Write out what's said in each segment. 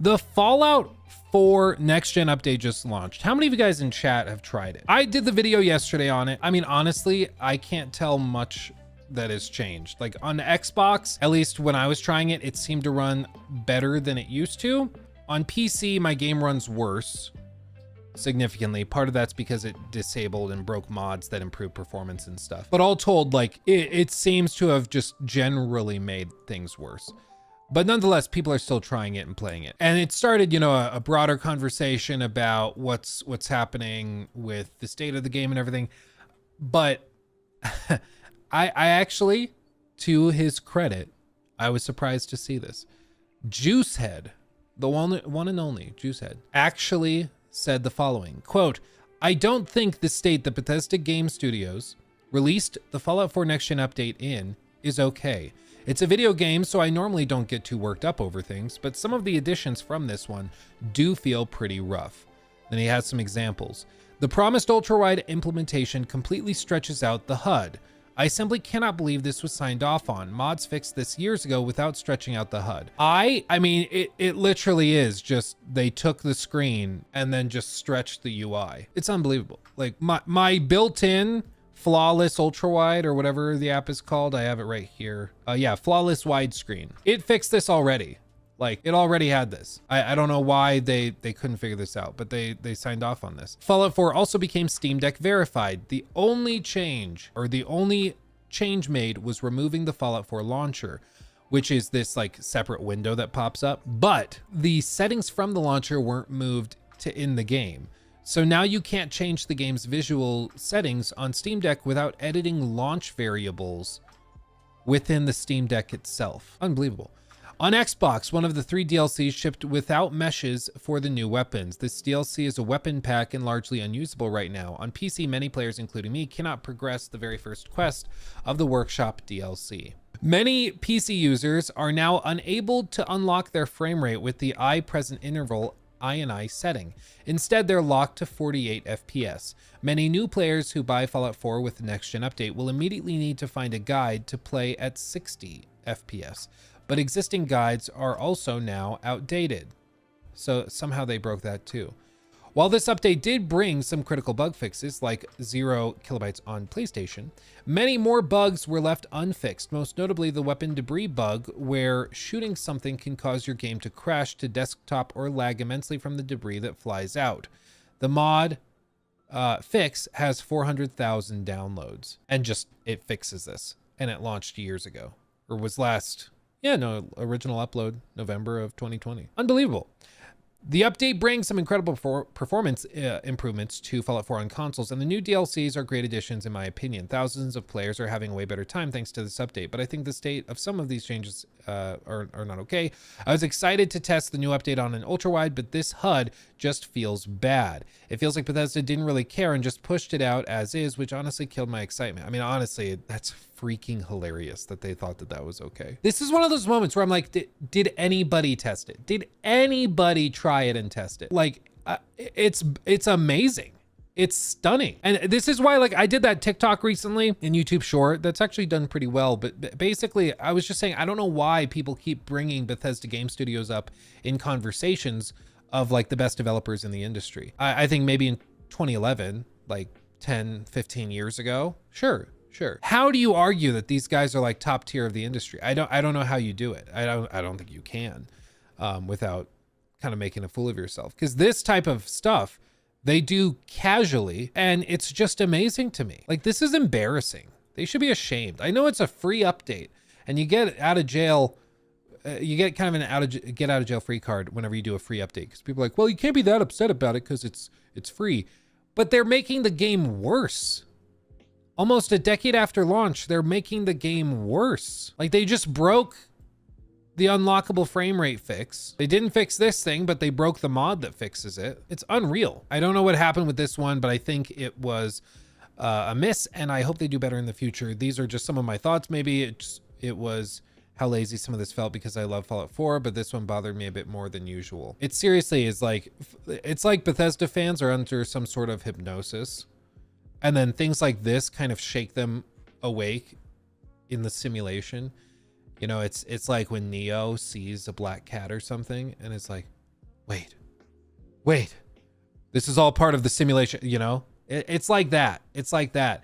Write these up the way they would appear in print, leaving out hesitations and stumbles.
The Fallout 4 next gen update just launched. How many of you guys in chat have tried it? I did the video yesterday on it. I mean, honestly, I can't tell much that has changed. Like on Xbox, at least when I was trying it, it seemed to run better than it used to. On PC, my game runs worse significantly. Part of that's because it disabled and broke mods that improve performance and stuff. But all told, like it seems to have just generally made things worse. But nonetheless, people are still trying it and playing it. And it started, you know, a broader conversation about what's happening with the state of the game and everything. But I actually, to his credit, I was surprised to see this. JuiceHead, the one and only JuiceHead, actually said the following, quote, "I don't think the state that Bethesda Game Studios released the Fallout 4 Next Gen update in is okay. It's a video game, so I normally don't get too worked up over things, but some of the additions from this one do feel pretty rough." Then he has some examples. "The promised ultra-wide implementation completely stretches out the HUD. I simply cannot believe this was signed off on. Mods fixed this years ago without stretching out the HUD." I mean, it literally is just, they took the screen and then just stretched the UI. It's unbelievable. Like my built-in flawless ultra wide or whatever the app is called, I have it right here. Yeah, flawless widescreen. It fixed this already. Like it already had this. I don't know why they couldn't figure this out, but they signed off on this. Fallout 4 also became Steam Deck verified. The only change made was removing the Fallout 4 launcher, which is this like separate window that pops up. But the settings from the launcher weren't moved to in the game. So now you can't change the game's visual settings on Steam Deck without editing launch variables within the Steam Deck itself. Unbelievable. On Xbox, one of the 3 DLCs shipped without meshes for the new weapons. This DLC is a weapon pack and largely unusable right now. On PC, many players, including me, cannot progress the very first quest of the Workshop DLC. Many PC users are now unable to unlock their frame rate with the eye present interval I setting. Instead, they're locked to 48 FPS. Many new players who buy Fallout 4 with the next gen update will immediately need to find a guide to play at 60 FPS. But existing guides are also now outdated. So somehow they broke that too. While this update did bring some critical bug fixes, like 0 kilobytes on PlayStation, many more bugs were left unfixed, most notably the weapon debris bug, where shooting something can cause your game to crash to desktop or lag immensely from the debris that flies out. The mod fix has 400,000 downloads, and just, it fixes this. And it launched years ago, or was original upload, November of 2020. Unbelievable. The update brings some incredible performance improvements to Fallout 4 on consoles, and the new DLCs are great additions in my opinion. Thousands of players are having a way better time thanks to this update, but I think the state of some of these changes are not okay. I was excited to test the new update on an ultra-wide, but this HUD just feels bad. It feels like Bethesda didn't really care and just pushed it out as is, which honestly killed my excitement. I mean, honestly, that's freaking hilarious that they thought that was okay. This is one of those moments where I'm like, did anybody test it? Did anybody try it and test it? Like, it's amazing. It's stunning. And this is why, like, I did that TikTok recently in YouTube Short that's actually done pretty well. But basically, I was just saying, I don't know why people keep bringing Bethesda Game Studios up in conversations of like the best developers in the industry. I think maybe in 2011, like 10, 15 years ago, sure. How do you argue that these guys are like top tier of the industry? I don't know how you do it. I don't think you can without kind of making a fool of yourself, because this type of stuff they do casually, and it's just amazing to me. Like, this is embarrassing. They should be ashamed. I know it's a free update, and you get out of jail. You get kind of an get out of jail free card whenever you do a free update, because people are like, well, you can't be that upset about it because it's free. But they're making the game worse. Almost a decade after launch, they're making the game worse. Like, they just broke the unlockable frame rate fix. They didn't fix this thing, but they broke the mod that fixes it. It's unreal. I don't know what happened with this one, but I think it was a miss, and I hope they do better in the future. These are just some of my thoughts. Maybe it was how lazy some of this felt because I love Fallout 4, but this one bothered me a bit more than usual. It seriously is like, it's like Bethesda fans are under some sort of hypnosis, and then things like this kind of shake them awake in the simulation. You know, it's like when Neo sees a black cat or something, and it's like, wait, this is all part of the simulation, you know? It's like that. It's like that.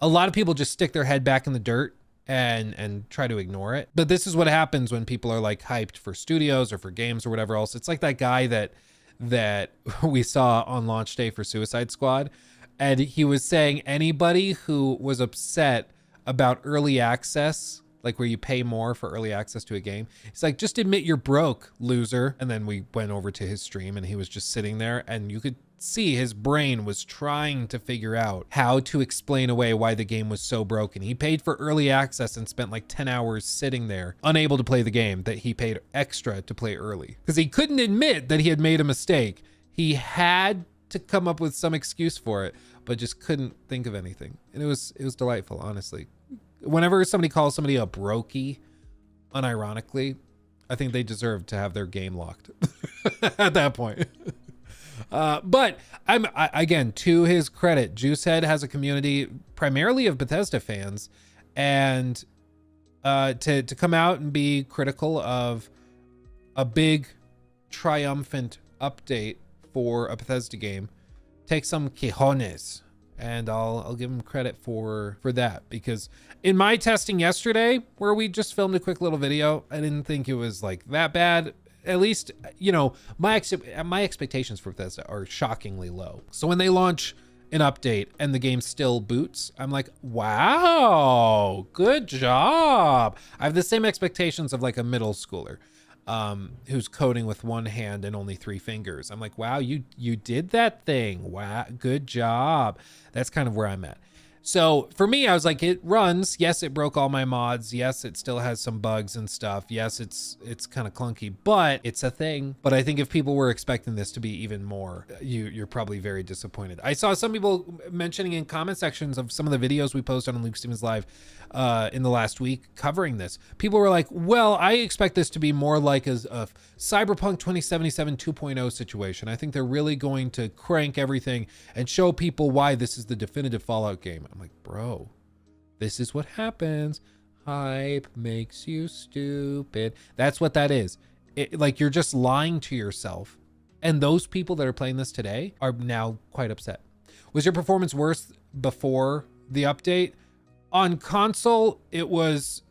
A lot of people just stick their head back in the dirt and try to ignore it. But this is what happens when people are like hyped for studios or for games or whatever else. It's like that guy that we saw on launch day for Suicide Squad. And he was saying anybody who was upset about early access, like where you pay more for early access to a game, he's like, just admit you're broke, loser. And then we went over to his stream and he was just sitting there and you could see his brain was trying to figure out how to explain away why the game was so broken. He paid for early access and spent like 10 hours sitting there unable to play the game that he paid extra to play early because he couldn't admit that he had made a mistake. He had to come up with some excuse for it, but just couldn't think of anything. And it was delightful, honestly. Whenever somebody calls somebody a brokey, unironically, I think they deserve to have their game locked at that point. But again, to his credit, JuiceHead has a community primarily of Bethesda fans, and to come out and be critical of a big triumphant update for a Bethesda game takes some cojones, and I'll give him credit for that, because in my testing yesterday, where we just filmed a quick little video, I didn't think it was like that bad. At least, you know, my expectations for Bethesda are shockingly low. So when they launch an update and the game still boots, I'm like, wow, good job. I have the same expectations of like a middle schooler who's coding with one hand and only 3 fingers. I'm like, wow, you did that thing. Wow, good job. That's kind of where I'm at. So for me, I was like, it runs. Yes, it broke all my mods. Yes, it still has some bugs and stuff. Yes, it's kind of clunky, but it's a thing. But I think if people were expecting this to be even more, you're probably very disappointed. I saw some people mentioning in comment sections of some of the videos we posted on Luke Stevens Live in the last week covering this. People were like, well, I expect this to be more like a Cyberpunk 2077 2.0 situation. I think they're really going to crank everything and show people why this is the definitive Fallout game. I'm like, bro, this is what happens. Hype makes you stupid. That's what that is. Like, you're just lying to yourself. And those people that are playing this today are now quite upset. Was your performance worse before the update? On console, it was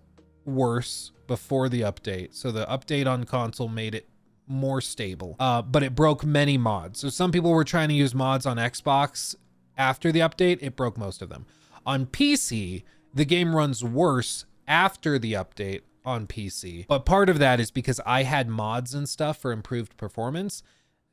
worse before the update. So the update on console made it more stable, but it broke many mods. So some people were trying to use mods on Xbox after the update. It broke most of them. On PC, the game runs worse after the update on PC. But part of that is because I had mods and stuff for improved performance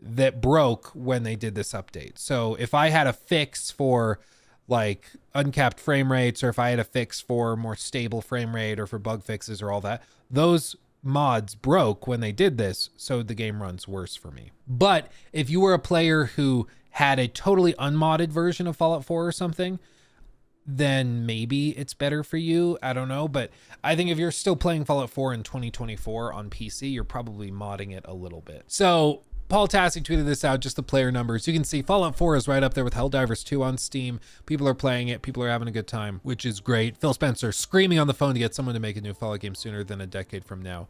that broke when they did this update. So if I had a fix for like uncapped frame rates, or if I had a fix for more stable frame rate, or for bug fixes or all that, those mods broke when they did this, so the game runs worse for me. But if you were a player who had a totally unmodded version of Fallout 4 or something, then maybe it's better for you. I don't know, but I think if you're still playing Fallout 4 in 2024 on PC, you're probably modding it a little bit. So Paul Tassi tweeted this out, just the player numbers. You can see Fallout 4 is right up there with Helldivers 2 on Steam. People are playing it. People are having a good time, which is great. Phil Spencer screaming on the phone to get someone to make a new Fallout game sooner than a decade from now.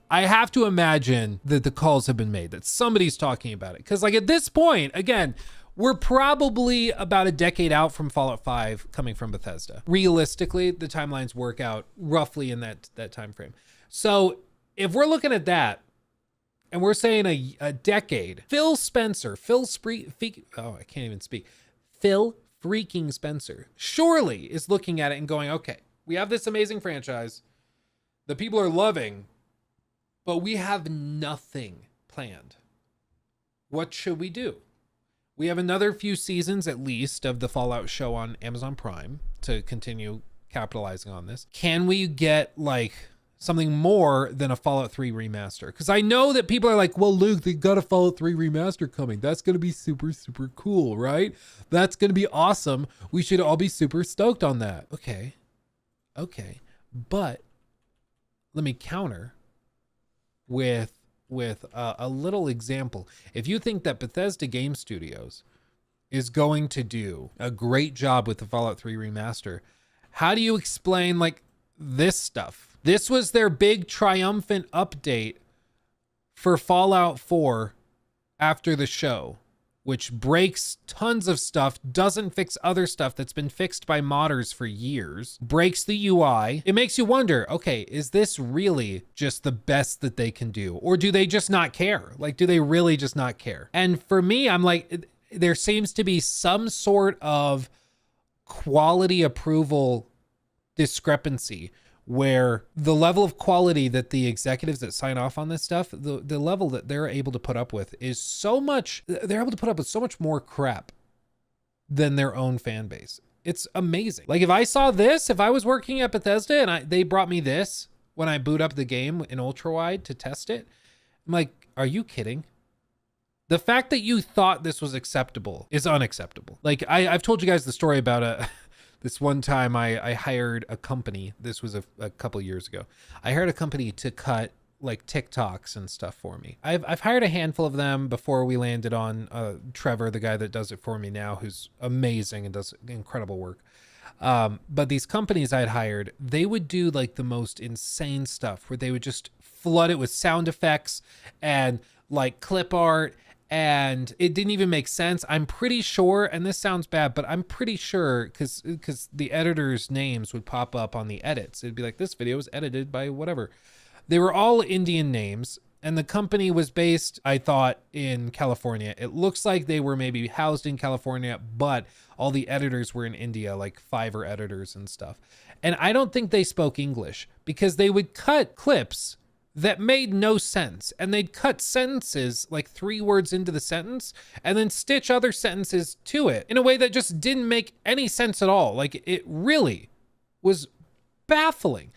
I have to imagine that the calls have been made, that somebody's talking about it. Because like at this point, again, we're probably about a decade out from Fallout 5 coming from Bethesda. Realistically, the timelines work out roughly in that time frame. So if we're looking at that, and we're saying a decade, Phil Spencer, Phil freaking Spencer surely is looking at it and going, okay, we have this amazing franchise that people are loving, but we have nothing planned. What should we do? We have another few seasons at least of the Fallout show on Amazon Prime to continue capitalizing on this. Can we get like something more than a Fallout 3 remaster? Because I know that people are like, well, Luke, they got a Fallout 3 remaster coming. That's going to be super, super cool, right? That's going to be awesome. We should all be super stoked on that. Okay. But let me counter with a little example. If you think that Bethesda Game Studios is going to do a great job with the Fallout 3 remaster, how do you explain like this stuff? This was their big triumphant update for Fallout 4 after the show, which breaks tons of stuff, doesn't fix other stuff that's been fixed by modders for years, breaks the UI. It makes you wonder, okay, is this really just the best that they can do? Or do they just not care? Like, do they really just not care? And for me, I'm like, there seems to be some sort of quality approval discrepancy where the level of quality that the executives that sign off on this stuff, the level that they're able to put up with is so much, they're able to put up with so much more crap than their own fan base. It's amazing. Like if I saw this, if I was working at Bethesda and they brought me this when I boot up the game in ultra wide to test it, I'm like, are you kidding? The fact that you thought this was acceptable is unacceptable. Like I've told you guys the story about this one time I hired a company. This was a couple years ago. I hired a company to cut like TikToks and stuff for me. I've hired a handful of them before we landed on Trevor, the guy that does it for me now, who's amazing and does incredible work. But these companies I'd hired, they would do like the most insane stuff where they would just flood it with sound effects and like clip art, and it didn't even make sense. I'm pretty sure, and this sounds bad, but I'm pretty sure because the editors' names would pop up on the edits. It'd be like, this video was edited by whatever. They were all Indian names, and the company was based, I thought, in California. It looks like they were maybe housed in California, but all the editors were in India, like Fiverr editors and stuff. And I don't think they spoke English because they would cut clips that made no sense, and they'd cut sentences like 3 words into the sentence and then stitch other sentences to it in a way that just didn't make any sense at all. Like it really was baffling.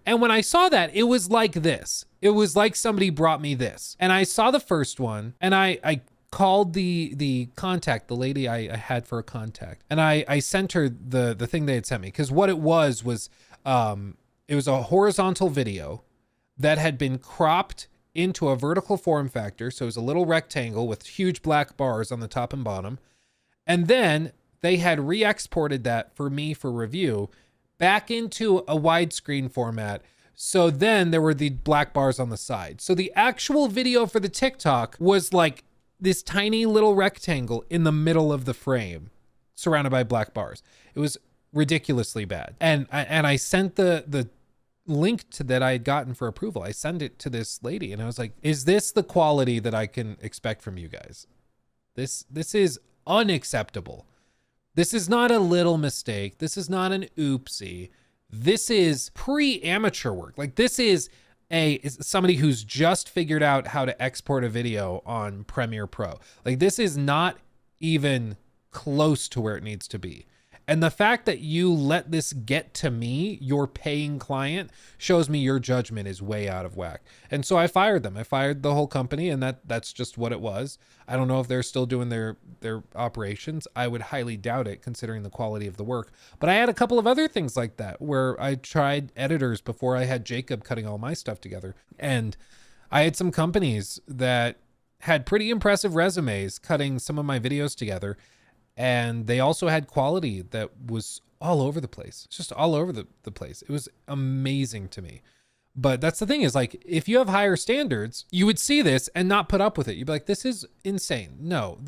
And when I saw that, it was like this. It was like somebody brought me this. And I saw the first one, and I called the contact, the lady I had for a contact, and I sent her the thing they had sent me, because what it was it was a horizontal video that had been cropped into a vertical form factor. So it was a little rectangle with huge black bars on the top and bottom. And then they had re-exported that for me for review back into a widescreen format. So then there were the black bars on the side. So the actual video for the TikTok was like this tiny little rectangle in the middle of the frame surrounded by black bars. It was ridiculously bad. And I sent the link to that I had gotten for approval. I sent it to this lady and I was like, is this the quality that I can expect from you guys? This is unacceptable. This is not a little mistake. This is not an oopsie. This is pre-amateur work. Like this is somebody who's just figured out how to export a video on Premiere Pro. Like this is not even close to where it needs to be. And the fact that you let this get to me, your paying client, shows me your judgment is way out of whack. And so I fired them. I fired the whole company, and that's just what it was. I don't know if they're still doing their operations. I would highly doubt it considering the quality of the work. But I had a couple of other things like that where I tried editors before I had Jacob cutting all my stuff together. And I had some companies that had pretty impressive resumes cutting some of my videos together. And they also had quality that was all over the place. It's just all over the place. It was amazing to me. But that's the thing is, like, if you have higher standards, you would see this and not put up with it. You'd be like, this is insane. No,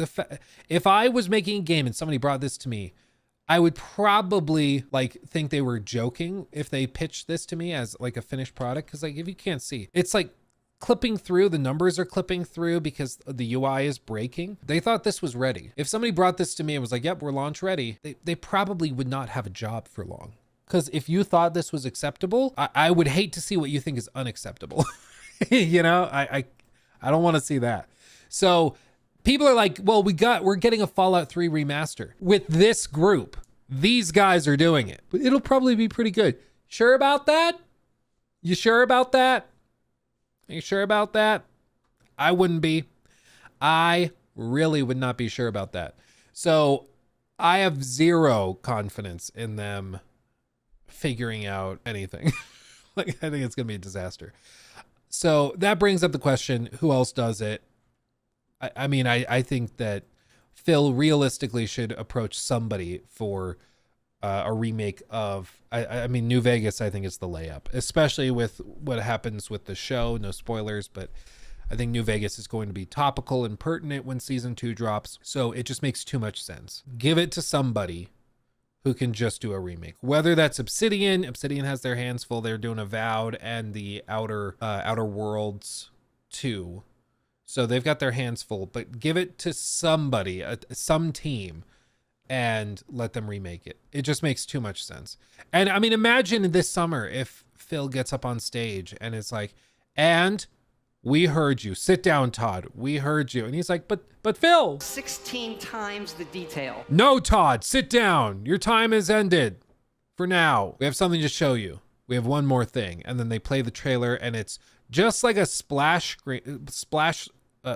if I was making a game and somebody brought this to me, I would probably like think they were joking if they pitched this to me as like a finished product. Because like, if you can't see, it's like clipping through, the numbers are clipping through because the UI is breaking. They thought this was ready. If somebody brought this to me and was like, yep, we're launch ready, they probably would not have a job for long. Because if you thought this was acceptable, I would hate to see what you think is unacceptable. You know, I don't want to see that. So people are like, well, we're getting a Fallout 3 remaster with this group. These guys are doing it. But it'll probably be pretty good. Sure about that? You sure about that? Are you sure about that? I wouldn't be. I really would not be sure about that. So I have zero confidence in them figuring out anything. Like, I think it's going to be a disaster. So that brings up the question, who else does it? I mean, I think that Phil realistically should approach somebody for a remake of, I mean, New Vegas, I think is the layup, especially with what happens with the show. No spoilers, but I think New Vegas is going to be topical and pertinent when season 2 drops. So it just makes too much sense. Give it to somebody who can just do a remake. Whether that's Obsidian. Obsidian has their hands full. They're doing Avowed and the Outer Worlds 2. So they've got their hands full, but give it to somebody, some team, and let them remake it. It just makes too much sense. And I mean, imagine this summer if Phil gets up on stage and it's like, and we heard you. Sit down, Todd. We heard you. And he's like, but Phil. 16 times the detail. No, Todd, sit down. Your time has ended for now. We have something to show you. We have one more thing. And then they play the trailer and it's just like a splash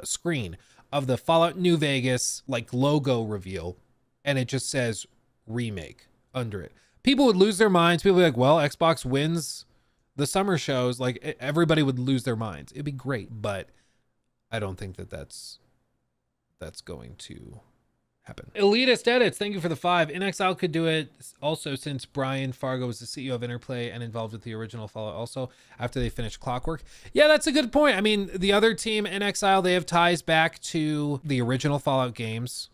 screen of the Fallout New Vegas like logo reveal. And it just says remake under it. People would lose their minds. People would be like, well, Xbox wins the summer shows. Like everybody would lose their minds. It'd be great, but I don't think that that's going to happen. Elitist Edits, thank you for the 5. In Exile could do it also, since Brian Fargo was the CEO of Interplay and involved with the original Fallout also after they finished Clockwork. Yeah, that's a good point. I mean, the other team, In Exile, they have ties back to the original Fallout games,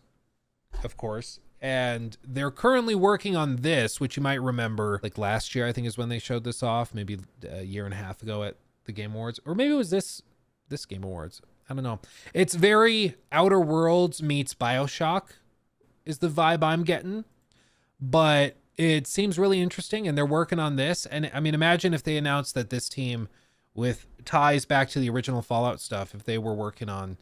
of course. And they're currently working on this, which you might remember, like last year, I think is when they showed this off, maybe a year and a half ago at the Game Awards, or maybe it was this Game Awards. I don't know. It's very Outer Worlds meets BioShock is the vibe I'm getting, but it seems really interesting and they're working on this. And I mean, imagine if they announced that this team with ties back to the original Fallout stuff, if they were working on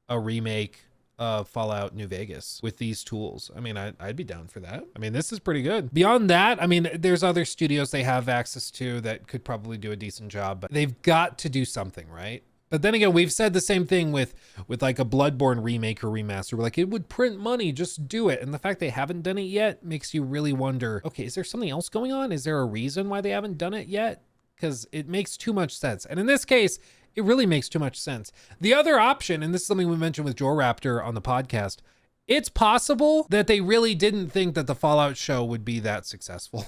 a remake of Fallout New Vegas with these tools. I mean, I'd be down for that. I mean, this is pretty good. Beyond that, I mean, there's other studios they have access to that could probably do a decent job, but they've got to do something, right? But then again, we've said the same thing with like a Bloodborne remake or remaster. We're like, it would print money, just do it. And the fact they haven't done it yet makes you really wonder, okay, is there something else going on? Is there a reason why they haven't done it yet? Because it makes too much sense. And in this case, it really makes too much sense. The other option, and this is something we mentioned with Joe Raptor on the podcast, it's possible that they really didn't think that the Fallout show would be that successful,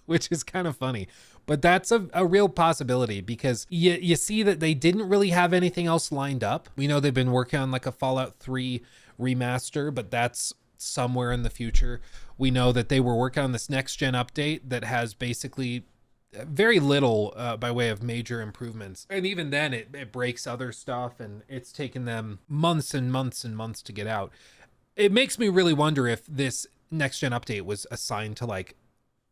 which is kind of funny. But that's a real possibility because you see that they didn't really have anything else lined up. We know they've been working on like a Fallout 3 remaster, but that's somewhere in the future. We know that they were working on this next gen update that has basically very little by way of major improvements. And even then it breaks other stuff and it's taken them months and months and months to get out. It makes me really wonder if this next gen update was assigned to like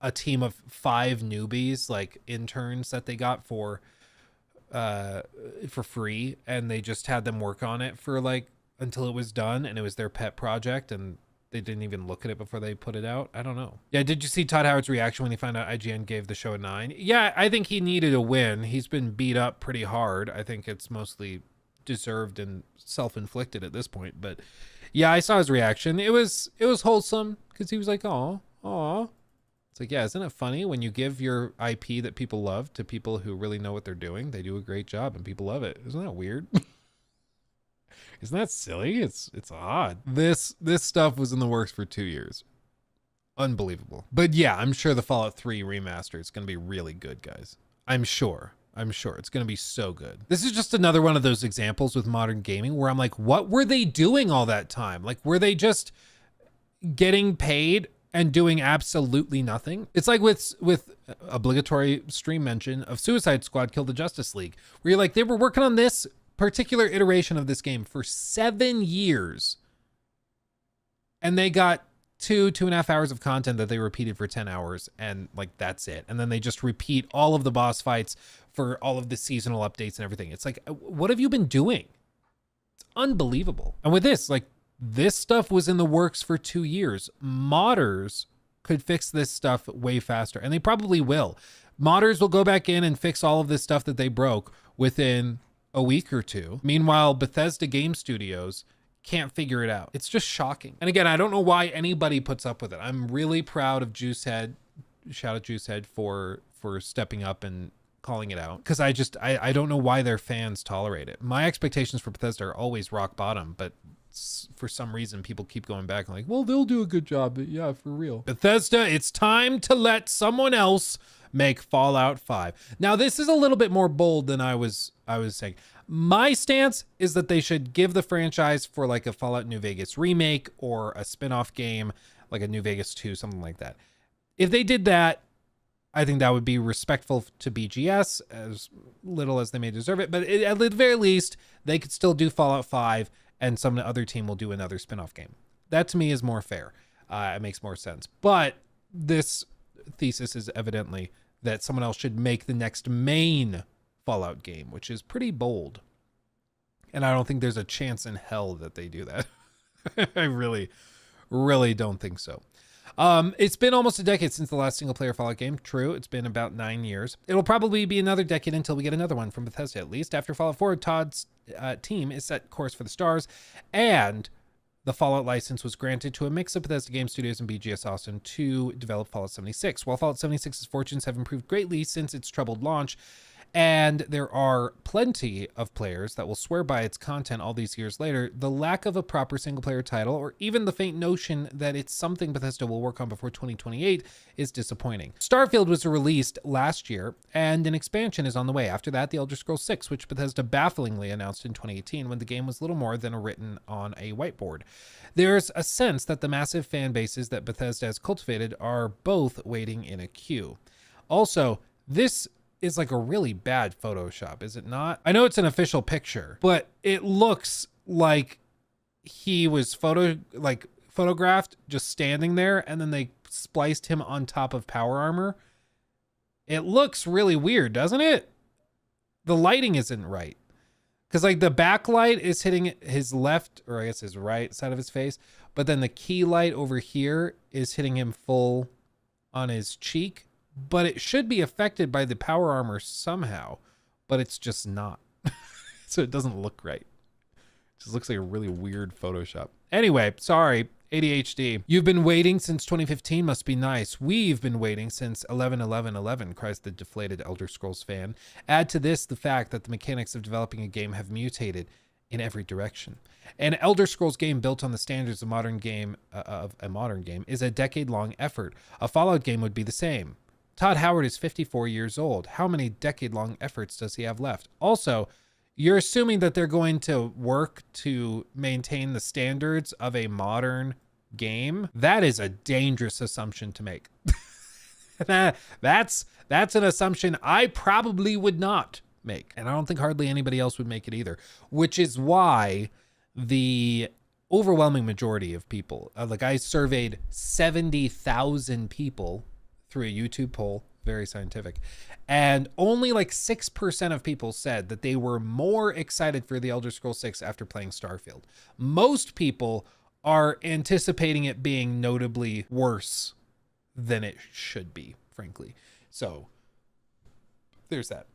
a team of 5 newbies, like interns that they got for free. And they just had them work on it for like until it was done and it was their pet project and they didn't even look at it before they put it out. I don't know. Yeah, did you see Todd Howard's reaction when he found out IGN gave the show a 9? Yeah, I think he needed a win. He's been beat up pretty hard. I think it's mostly deserved and self-inflicted at this point. But yeah, I saw his reaction. It was wholesome because he was like, aw. It's like, yeah, isn't it funny when you give your IP that people love to people who really know what they're doing? They do a great job and people love it. Isn't that weird? Isn't that silly? It's odd. This stuff was in the works for 2 years. Unbelievable. But yeah, I'm sure the Fallout 3 remaster is going to be really good, guys. I'm sure it's going to be so good. This is just another one of those examples with modern gaming where I'm like, what were they doing all that time? Like, were they just getting paid and doing absolutely nothing? It's like with obligatory stream mention of Suicide Squad Kill the Justice League, where you're like, they were working on this particular iteration of this game for 7 years and they got 2.5 hours of content that they repeated for 10 hours and like that's it. And then they just repeat all of the boss fights for all of the seasonal updates and everything. It's like, what have you been doing? It's unbelievable. And with this, like, this stuff was in the works for 2 years. Modders could fix this stuff way faster, and they probably will. Modders will go back in and fix all of this stuff that they broke within a week or two. Meanwhile, Bethesda Game Studios can't figure it out. It's just shocking. And again, I don't know why anybody puts up with it. I'm really proud of JuiceHead. Shout out JuiceHead for stepping up and calling it out, because I don't know why their fans tolerate it. My expectations for Bethesda are always rock bottom, but for some reason people keep going back and like, well, they'll do a good job. But yeah, for real. Bethesda, it's time to let someone else make Fallout 5. Now, this is a little bit more bold than I was saying. My stance is that they should give the franchise for like a Fallout New Vegas remake or a spin-off game, like a New Vegas 2, something like that. If they did that, I think that would be respectful to BGS, as little as they may deserve it. But at the very least, they could still do Fallout 5, and some other team will do another spin-off game. That to me is more fair. It makes more sense. But this thesis is evidently that someone else should make the next main Fallout game, which is pretty bold. And I don't think there's a chance in hell that they do that. I really, really don't think so. It's been almost a decade since the last single player Fallout game. True, it's been about 9 years. It'll probably be another decade until we get another one from Bethesda, at least. After Fallout 4, Todd's team is set course for the stars, and the Fallout license was granted to a mix of Bethesda Game Studios and BGS Austin to develop Fallout 76. While Fallout 76's fortunes have improved greatly since its troubled launch, and there are plenty of players that will swear by its content all these years later, the lack of a proper single-player title, or even the faint notion that it's something Bethesda will work on before 2028, is disappointing. Starfield was released last year, and an expansion is on the way. After that, The Elder Scrolls 6, which Bethesda bafflingly announced in 2018 when the game was little more than written on a whiteboard. There's a sense that the massive fan bases that Bethesda has cultivated are both waiting in a queue. Also, this is like a really bad Photoshop, is it not? I know it's an official picture, but it looks like he was photographed just standing there, and then they spliced him on top of power armor. It looks really weird, doesn't it? The lighting isn't right. Because like the backlight is hitting his left, or I guess his right side of his face, but then the key light over here is hitting him full on his cheek. But it should be affected by the power armor somehow, but it's just not. So it doesn't look right. It just looks like a really weird Photoshop. Anyway, sorry, ADHD. You've been waiting since 2015, must be nice. We've been waiting since 11/11/11, cries the deflated Elder Scrolls fan. Add to this the fact that the mechanics of developing a game have mutated in every direction. An Elder Scrolls game built on the standards of a modern game is a decade-long effort. A Fallout game would be the same. Todd Howard is 54 years old. How many decade-long efforts does he have left? Also, you're assuming that they're going to work to maintain the standards of a modern game. That is a dangerous assumption to make. That's an assumption I probably would not make. And I don't think hardly anybody else would make it either, which is why the overwhelming majority of people, like I surveyed 70,000 people through a YouTube poll, very scientific, and only like 6% of people said that they were more excited for The Elder Scrolls 6 after playing Starfield. Most people are anticipating it being notably worse than it should be, frankly. So there's that.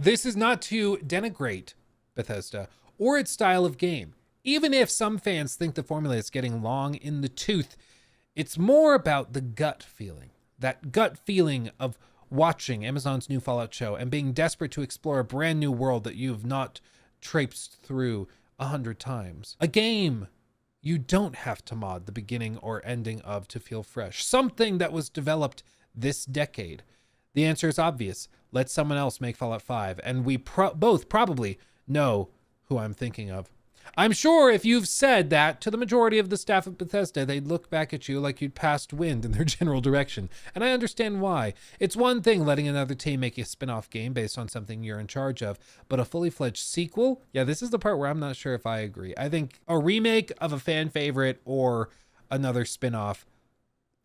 This is not to denigrate Bethesda or its style of game. Even if some fans think the formula is getting long in the tooth, it's more about the gut feeling. That gut feeling of watching Amazon's new Fallout show and being desperate to explore a brand new world that you've not traipsed through 100 times. A game you don't have to mod the beginning or ending of to feel fresh. Something that was developed this decade. The answer is obvious. Let someone else make Fallout 5, and we both probably know who I'm thinking of. I'm sure if you've said that to the majority of the staff of Bethesda, they'd look back at you like you'd passed wind in their general direction. And I understand why. It's one thing letting another team make a spin-off game based on something you're in charge of, but a fully fledged sequel? Yeah, this is the part where I'm not sure if I agree. I think a remake of a fan favorite or another spin-off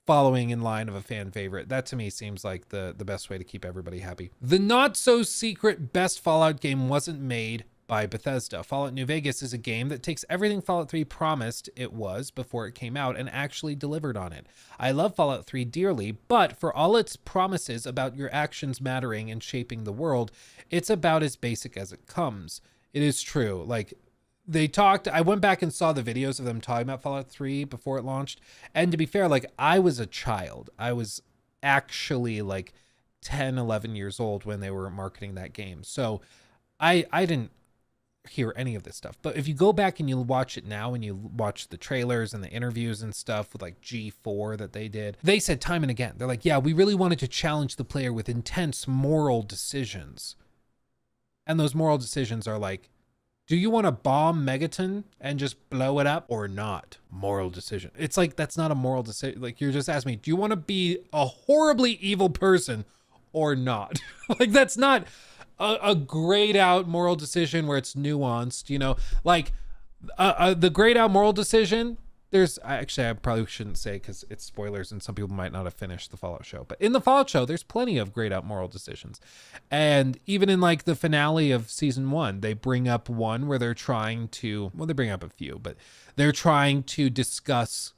following in line of a fan favorite, that to me seems like the best way to keep everybody happy. The not-so-secret best Fallout game wasn't made by Bethesda. Fallout New Vegas is a game that takes everything Fallout 3 promised it was before it came out and actually delivered on it. I love Fallout 3 dearly, but for all its promises about your actions mattering and shaping the world, it's about as basic as it comes. It is true. Like, I went back and saw the videos of them talking about Fallout 3 before it launched, and to be fair, like, I was a child. I was actually like 10, 11 years old when they were marketing that game. So I didn't hear any of this stuff. But if you go back and you watch it now and you watch the trailers and the interviews and stuff with like G4 that they did, they said time and again, they're like, yeah, we really wanted to challenge the player with intense moral decisions. And those moral decisions are like, do you want to bomb Megaton and just blow it up or not? Moral decision. It's like, that's not a moral decision. Like, you're just asking me, do you want to be a horribly evil person or not? Like, that's not a grayed out moral decision where it's nuanced, you know, like the grayed out moral decision. There's actually, I probably shouldn't say because it's spoilers and some people might not have finished the Fallout show, but in the Fallout show, there's plenty of grayed out moral decisions. And even in like the finale of season 1, they bring up one where they're trying to, well, they bring up a few, but they're trying to discuss,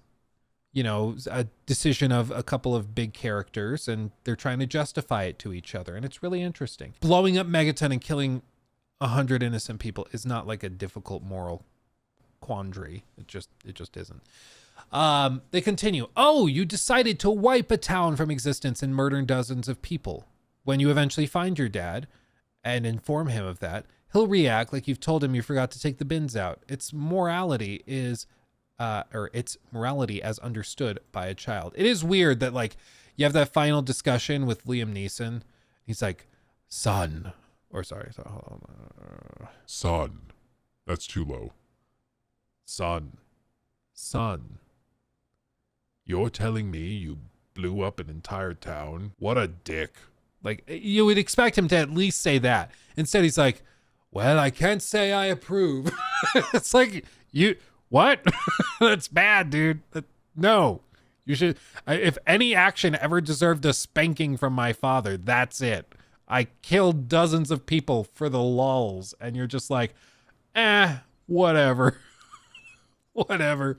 you know, a decision of a couple of big characters and they're trying to justify it to each other. And it's really interesting. Blowing up Megaton and killing 100 innocent people is not like a difficult moral quandary. It just isn't. They continue. Oh, you decided to wipe a town from existence and murder dozens of people. When you eventually find your dad and inform him of that, he'll react like you've told him you forgot to take the bins out. Its morality as understood by a child. It is weird that like you have that final discussion with Liam Neeson. He's like, son, or sorry, hold on. Son, that's too low. Son, you're telling me you blew up an entire town? What a dick. Like, you would expect him to at least say that. Instead, he's like, well, I can't say I approve. It's like, what? That's bad, dude. No, you should. If any action ever deserved a spanking from my father, that's it. I killed dozens of people for the lulz. And you're just like, whatever. Whatever.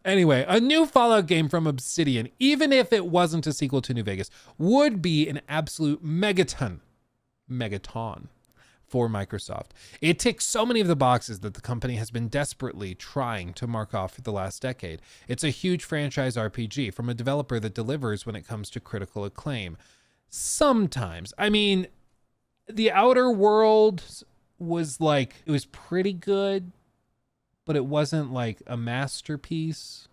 Anyway, a new Fallout game from Obsidian, even if it wasn't a sequel to New Vegas, would be an absolute megaton for Microsoft. It ticks so many of the boxes that the company has been desperately trying to mark off for the last decade. It's a huge franchise RPG from a developer that delivers when it comes to critical acclaim. Sometimes. I mean, The Outer Worlds was like, it was pretty good, but it wasn't like a masterpiece.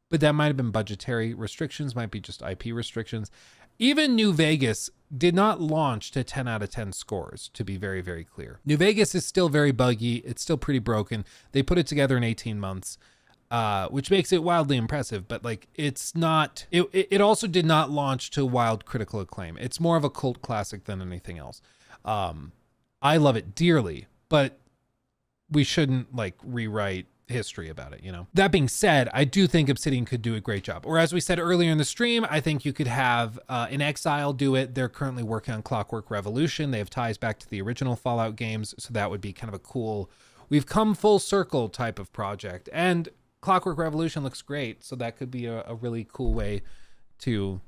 But that might have been budgetary restrictions, might be just IP restrictions. Even New Vegas did not launch to 10 out of 10 scores, to be very, very clear. New Vegas is still very buggy. It's still pretty broken. They put it together in 18 months, which makes it wildly impressive. But like, it's not, it also did not launch to wild critical acclaim. It's more of a cult classic than anything else. I love it dearly, but we shouldn't like rewrite history about it, you know? That being said, I do think Obsidian could do a great job. Or as we said earlier in the stream, I think you could have In Exile do it. They're currently working on Clockwork Revolution. They have ties back to the original Fallout games. So that would be kind of a cool, we've come full circle type of project. And Clockwork Revolution looks great. So that could be a really cool way to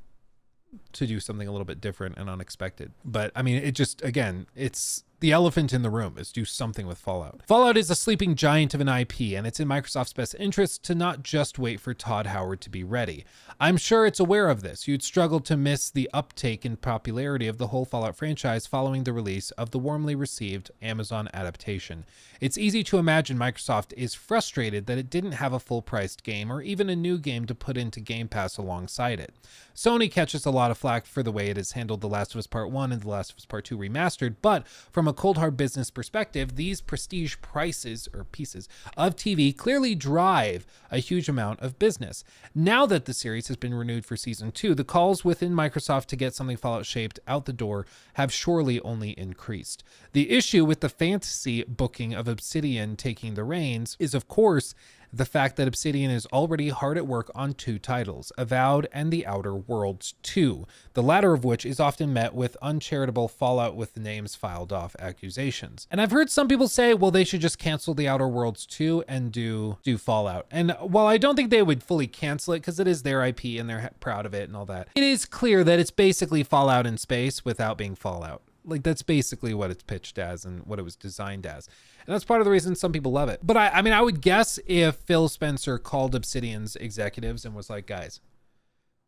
do something a little bit different and unexpected. But I mean, it just, again, it's the elephant in the room is do something with Fallout. Fallout is a sleeping giant of an IP, and it's in Microsoft's best interest to not just wait for Todd Howard to be ready. I'm sure it's aware of this. You'd struggle to miss the uptake in popularity of the whole Fallout franchise following the release of the warmly received Amazon adaptation. It's easy to imagine Microsoft is frustrated that it didn't have a full-priced game or even a new game to put into Game Pass alongside it. Sony catches a lot of flack for the way it has handled The Last of Us Part 1 and The Last of Us Part 2 remastered, but from a cold hard business perspective, these prestige pieces of TV clearly drive a huge amount of business. Now that the series has been renewed for season 2, the calls within Microsoft to get something Fallout shaped out the door have surely only increased. The issue with the fantasy booking of Obsidian taking the reins is, of course, the fact that Obsidian is already hard at work on 2 titles, Avowed and The Outer Worlds 2, the latter of which is often met with uncharitable Fallout with the names filed off accusations. And I've heard some people say, well, they should just cancel The Outer Worlds 2 and do Fallout. And while I don't think they would fully cancel it because it is their IP and they're proud of it and all that, it is clear that it's basically Fallout in space without being Fallout. Like, that's basically what it's pitched as and what it was designed as. And that's part of the reason some people love it. But I mean, I would guess if Phil Spencer called Obsidian's executives and was like, guys,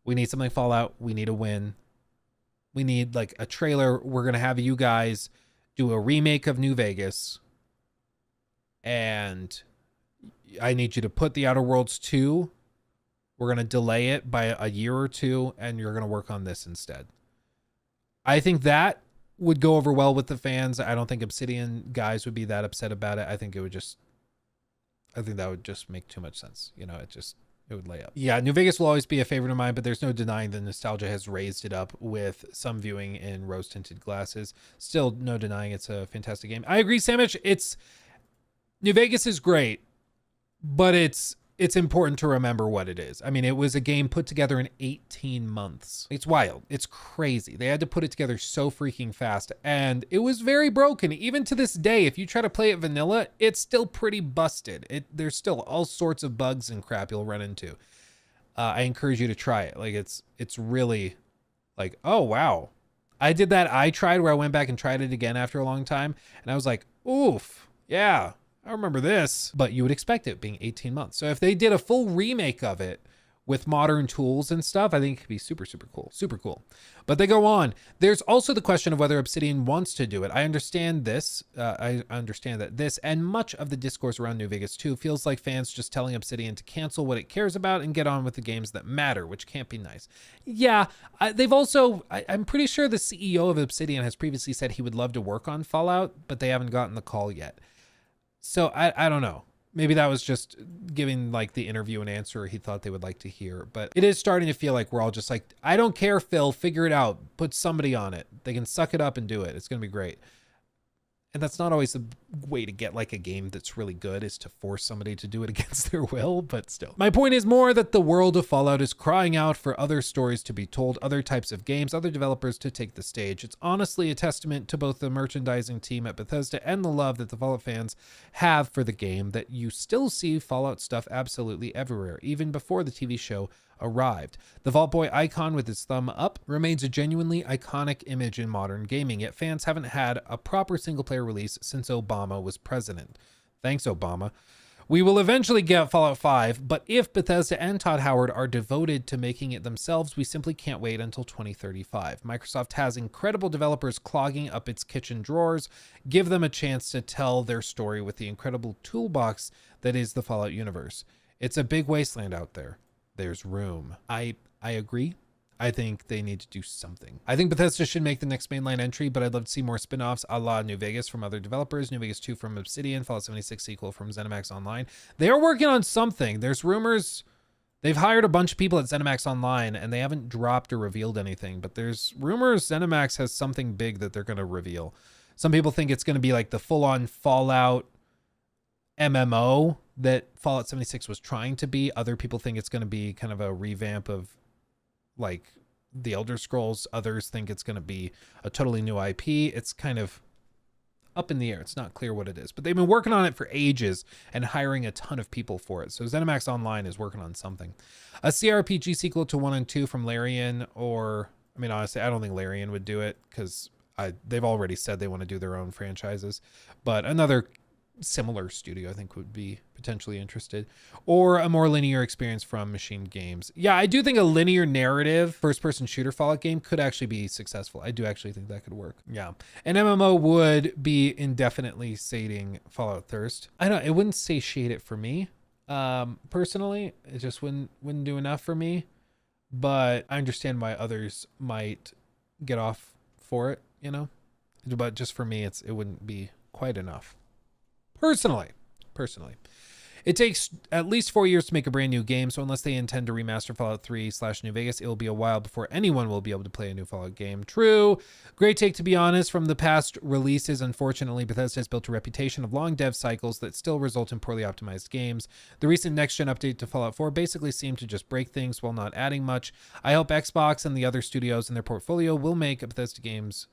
we need something Fallout. We need a win. We need like a trailer. We're going to have you guys do a remake of New Vegas. and I need you to put the Outer Worlds 2. We're going to delay it by a year or two, and you're going to work on this instead. I think that would go over well with the fans. I don't think Obsidian guys would be that upset about it. I think that would just make too much sense. You know, it would lay up. Yeah, New Vegas will always be a favorite of mine, but there's no denying the nostalgia has raised it up with some viewing in rose-tinted glasses. Still no denying it's a fantastic game. I agree, Sandwich. New Vegas is great, but it's important to remember what it is. I mean, it was a game put together in 18 months. It's wild. It's crazy. They had to put it together so freaking fast, and it was very broken. Even to this day, if you try to play it vanilla, it's still pretty busted. There's still all sorts of bugs and crap you'll run into. I encourage you to try it. Like, it's really like, oh, wow. I did that I tried where I went back and tried it again after a long time, and I was like, oof, yeah. I remember this, but you would expect it being 18 months. So if they did a full remake of it with modern tools and stuff, I think it could be super, super cool. Super cool. But they go on. There's also the question of whether Obsidian wants to do it. I understand this. I understand that this and much of the discourse around New Vegas 2 feels like fans just telling Obsidian to cancel what it cares about and get on with the games that matter, which can't be nice. Yeah, they've also, I'm pretty sure the CEO of Obsidian has previously said he would love to work on Fallout, but they haven't gotten the call yet. So I don't know. Maybe that was just giving like the interview an answer he thought they would like to hear. But it is starting to feel like we're all just like, I don't care, Phil, figure it out. Put somebody on it. They can suck it up and do it. It's going to be great. And that's not always the way to get like a game that's really good, is to force somebody to do it against their will, but still. My point is more that the world of Fallout is crying out for other stories to be told, other types of games, other developers to take the stage. It's honestly a testament to both the merchandising team at Bethesda and the love that the Fallout fans have for the game that you still see Fallout stuff absolutely everywhere, even before the TV show arrived. The Vault Boy icon with his thumb up remains a genuinely iconic image in modern gaming, yet fans haven't had a proper single-player release since Obama was president. Thanks, Obama. We will eventually get Fallout 5, but if Bethesda and Todd Howard are devoted to making it themselves, we simply can't wait until 2035. Microsoft has incredible developers clogging up its kitchen drawers. Give them a chance to tell their story with the incredible toolbox that is the Fallout universe. It's a big wasteland out there. There's room. I agree. I think they need to do something. I think Bethesda should make the next mainline entry, but I'd love to see more spin-offs a la New Vegas from other developers, New Vegas 2 from Obsidian, Fallout 76 sequel from ZeniMax Online. They are working on something. There's rumors. They've hired a bunch of people at ZeniMax Online, and they haven't dropped or revealed anything, but there's rumors ZeniMax has something big that they're going to reveal. Some people think it's going to be like the full-on Fallout MMO that Fallout 76 was trying to be. Other people think it's going to be kind of a revamp of like the Elder Scrolls. Others think it's going to be a totally new IP. It's kind of up in the air. It's not clear what it is, but they've been working on it for ages and hiring a ton of people for it. So ZeniMax Online is working on something. A CRPG sequel to 1 and 2 from Larian, or, I mean, honestly, I don't think Larian would do it because they've already said they want to do their own franchises, but another similar studio I think would be potentially interested, or a more linear experience from Machine Games. Yeah, I do think a linear narrative first-person shooter Fallout game could actually be successful. I do actually think that could work. Yeah, an MMO would be indefinitely sating Fallout thirst. I don't know, it wouldn't satiate it for me. Personally, it just wouldn't do enough for me, but I understand why others might get off for it, you know, but just for me, it wouldn't be quite enough. Personally. It takes at least 4 years to make a brand new game, so unless they intend to remaster Fallout 3/New Vegas, it will be a while before anyone will be able to play a new Fallout game. True. Great take, to be honest. From the past releases, unfortunately, Bethesda has built a reputation of long dev cycles that still result in poorly optimized games. The recent next-gen update to Fallout 4 basically seemed to just break things while not adding much. I hope Xbox and the other studios in their portfolio will make Bethesda games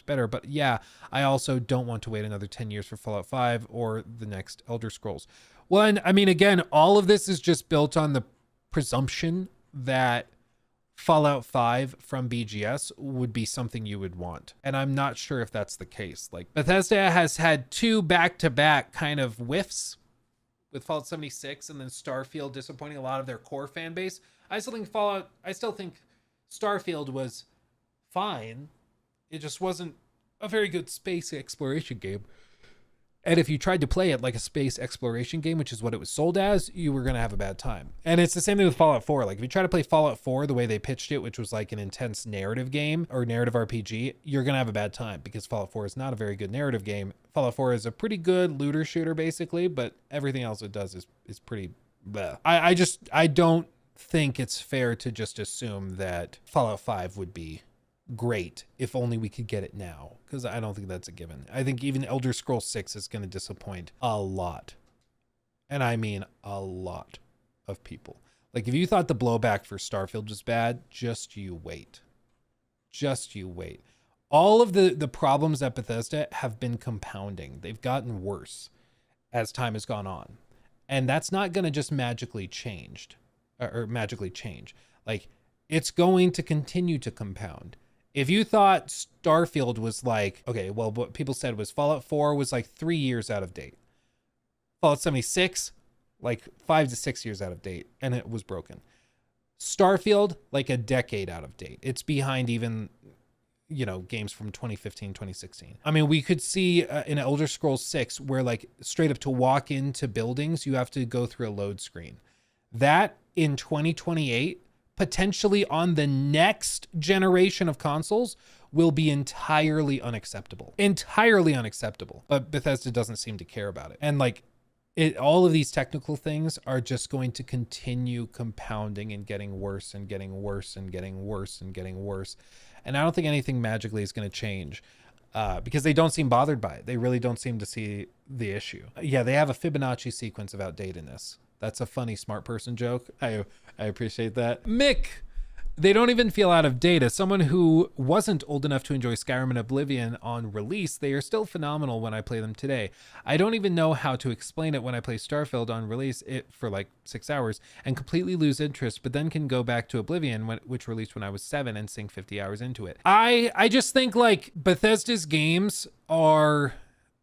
better. But yeah, I also don't want to wait another 10 years for Fallout 5 or the next Elder Scrolls. Well, and I mean, again, all of this is just built on the presumption that Fallout 5 from BGS would be something you would want. And I'm not sure if that's the case. Like, Bethesda has had 2 back-to-back kind of whiffs with Fallout 76 and then Starfield disappointing a lot of their core fan base. I still think Starfield was fine. It just wasn't a very good space exploration game. And if you tried to play it like a space exploration game, which is what it was sold as, you were going to have a bad time. And it's the same thing with Fallout 4. Like if you try to play Fallout 4 the way they pitched it, which was like an intense narrative game or narrative RPG, you're going to have a bad time because Fallout 4 is not a very good narrative game. Fallout 4 is a pretty good looter shooter basically, but everything else it does is pretty bleh. I don't think it's fair to just assume that Fallout 5 would be great if only we could get it now, because I don't think that's a given. I think even Elder Scrolls 6 is going to disappoint a lot, and I mean a lot of people. Like if you thought the blowback for Starfield was bad, just you wait. All of the problems at Bethesda have been compounding. They've gotten worse as time has gone on, and that's not going to just magically change. Like it's going to continue to compound. If you thought Starfield was like, okay, well, what people said was Fallout 4 was like 3 years out of date. Fallout 76, like 5 to 6 years out of date, and it was broken. Starfield, like a decade out of date. It's behind even, games from 2015, 2016. I mean, we could see in Elder Scrolls 6 where like straight up to walk into buildings, you have to go through a load screen. That in 2028, potentially on the next generation of consoles, will be entirely unacceptable. But Bethesda doesn't seem to care about it. And like all of these technical things are just going to continue compounding and getting worse and getting worse and getting worse and getting worse. And I don't think anything magically is going to change because they don't seem bothered by it. They really don't seem to see the issue. Yeah, they have a Fibonacci sequence of outdatedness. That's a funny smart person joke. I appreciate that. Mick, they don't even feel out of date. As someone who wasn't old enough to enjoy Skyrim and Oblivion on release, they are still phenomenal when I play them today. I don't even know how to explain it when I play Starfield on release for like 6 hours and completely lose interest, but then can go back to Oblivion, which released when I was 7 and sink 50 hours into it. I just think like Bethesda's games are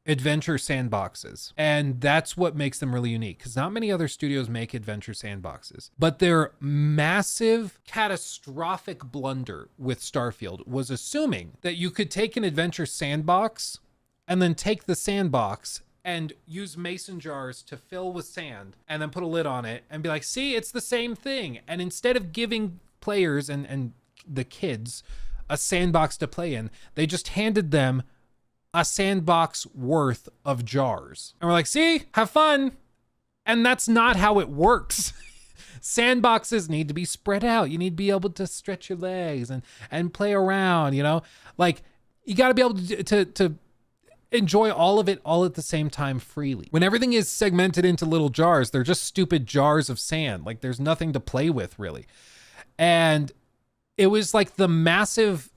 adventure sandboxes, and that's what makes them really unique, because not many other studios make adventure sandboxes. But their massive catastrophic blunder with Starfield was assuming that you could take an adventure sandbox and then take the sandbox and use mason jars to fill with sand and then put a lid on it and be like, see, it's the same thing. And instead of giving players and the kids a sandbox to play in, they just handed them a sandbox worth of jars. And we're like, see, have fun. And that's not how it works. Sandboxes need to be spread out. You need to be able to stretch your legs and play around, Like, you got to be able to enjoy all of it all at the same time freely. When everything is segmented into little jars, they're just stupid jars of sand. Like, there's nothing to play with, really. And it was like the massive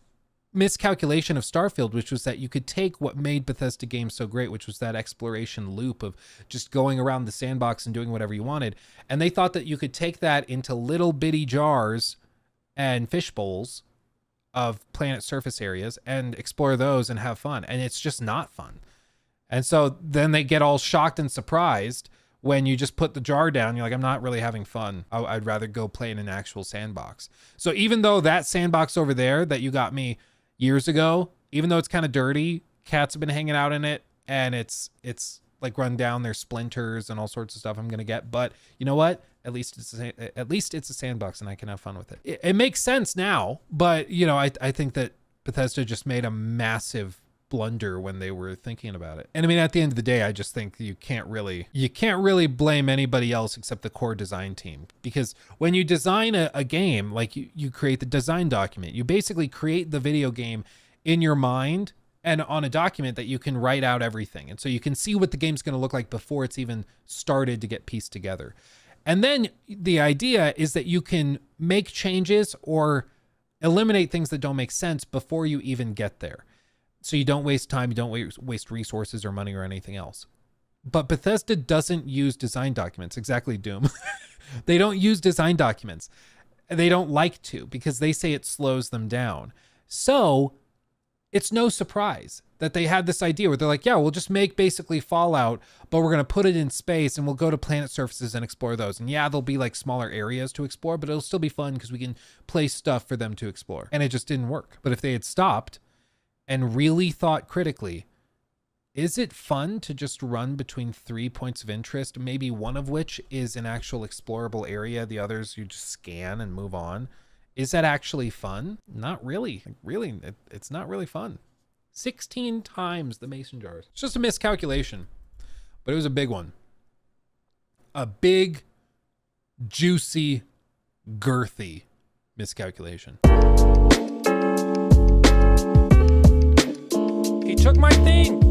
miscalculation of Starfield, which was that you could take what made Bethesda games so great, which was that exploration loop of just going around the sandbox and doing whatever you wanted. And they thought that you could take that into little bitty jars and fish bowls of planet surface areas and explore those and have fun. And it's just not fun. And so then they get all shocked and surprised when you just put the jar down. You're like, I'm not really having fun. I'd rather go play in an actual sandbox. So even though that sandbox over there that you got me years ago, even though it's kind of dirty, cats have been hanging out in it, and it's like run down, there's splinters and all sorts of stuff I'm gonna get. But you know what? At least it's a sandbox, and I can have fun with it. It makes sense now, but I think that Bethesda just made a massive blunder when they were thinking about it. And I mean, at the end of the day, I just think you can't really blame anybody else except the core design team, because when you design a game, like you create the design document, you basically create the video game in your mind and on a document that you can write out everything. And so you can see what the game's going to look like before it's even started to get pieced together. And then the idea is that you can make changes or eliminate things that don't make sense before you even get there. So you don't waste time, you don't waste resources or money or anything else. But Bethesda doesn't use design documents. Exactly, Doom. They don't use design documents. They don't like to, because they say it slows them down. So it's no surprise that they had this idea where they're like, yeah, we'll just make basically Fallout, but we're going to put it in space and we'll go to planet surfaces and explore those. And yeah, there'll be like smaller areas to explore, but it'll still be fun because we can place stuff for them to explore. And it just didn't work. But if they had stopped and really thought critically, Is it fun to just run between 3 points of interest, maybe one of which is an actual explorable area, the others you just scan and move on? Is that actually fun? Not really. Like, really, it's not really fun. 16 times the mason jars. It's just a miscalculation, but it was a big one. A big, juicy, girthy miscalculation. He took my thing.